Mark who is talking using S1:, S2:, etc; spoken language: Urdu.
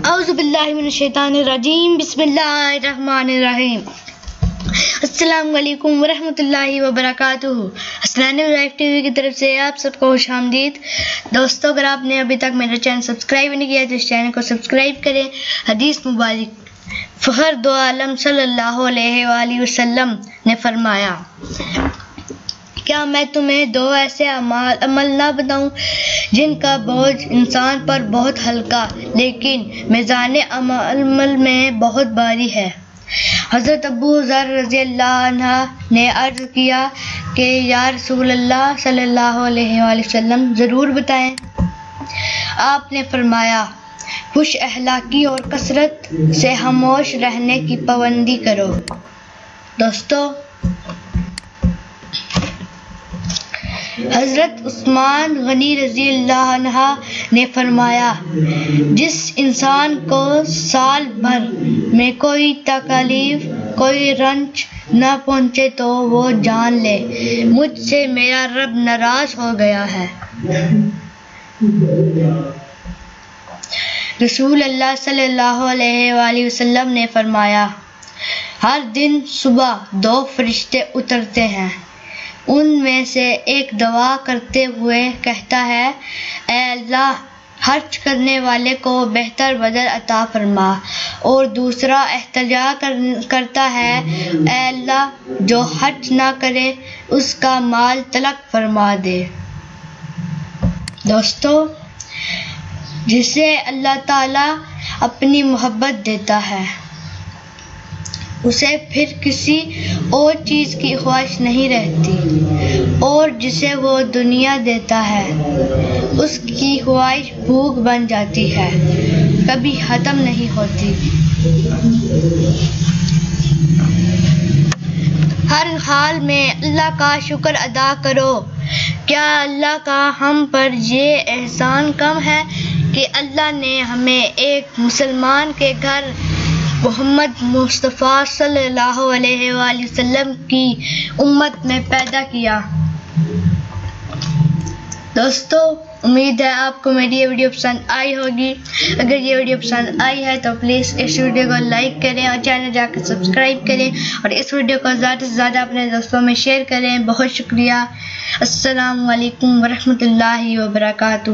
S1: اعوذ باللہ من الشیطان الرجیم، بسم اللہ الرحمن الرحیم۔ السلام علیکم ورحمۃ اللہ وبرکاتہ۔ حسنان لائف ٹی وی کی طرف سے آپ سب کو خوش آمدید۔ دوستو، اگر آپ نے ابھی تک میرا چینل سبسکرائب نہیں کیا تو اس چینل کو سبسکرائب کریں۔ حدیث مبارک، فخر دو عالم صلی اللہ علیہ وآلہ وسلم نے فرمایا، کیا میں تمہیں دو ایسے عمل نہ بتاؤں جن کا بوجھ انسان پر بہت ہلکا لیکن میزان عمل میں بہت بھاری ہے؟ حضرت ابو ذر رضی اللہ عنہ نے عرض کیا کہ یا رسول اللہ صلی اللہ علیہ وآلہ وسلم، ضرور بتائیں۔ آپ نے فرمایا، خوش اخلاقی اور کثرت سے خاموش رہنے کی پابندی کرو۔ دوستو، حضرت عثمان غنی رضی اللہ عنہ نے فرمایا، جس انسان کو سال بھر میں کوئی تکلیف، کوئی رنج نہ پہنچے تو وہ جان لے مجھ سے میرا رب ناراض ہو گیا ہے۔ رسول اللہ صلی اللہ علیہ وآلہ وسلم نے فرمایا، ہر دن صبح دو فرشتے اترتے ہیں، ان میں سے ایک دعا کرتے ہوئے کہتا ہے، اے اللہ، خرچ کرنے والے کو بہتر بدل عطا فرما، اور دوسرا التجا کرتا ہے، اے اللہ، جو خرچ نہ کرے اس کا مال تلف فرما دے۔ دوستو، جسے اللہ تعالیٰ اپنی محبت دیتا ہے، اسے پھر کسی اور چیز کی خواہش نہیں رہتی، اور جسے وہ دنیا دیتا ہے اس کی خواہش بھوک بن جاتی ہے، کبھی ختم نہیں ہوتی۔ ہر حال میں اللہ کا شکر ادا کرو۔ کیا اللہ کا ہم پر یہ احسان کم ہے کہ اللہ نے ہمیں ایک مسلمان کے گھر محمد مصطفیٰ صلی اللہ علیہ وآلہ وسلم کی امت میں پیدا کیا۔ دوستو، امید ہے آپ کو میری یہ ویڈیو پسند آئی ہوگی۔ اگر یہ ویڈیو پسند آئی ہے تو پلیز اس ویڈیو کو لائک کریں اور چینل جا کر سبسکرائب کریں، اور اس ویڈیو کو زیادہ سے زیادہ اپنے دوستوں میں شیئر کریں۔ بہت شکریہ۔ السلام علیکم ورحمۃ اللہ وبرکاتہ۔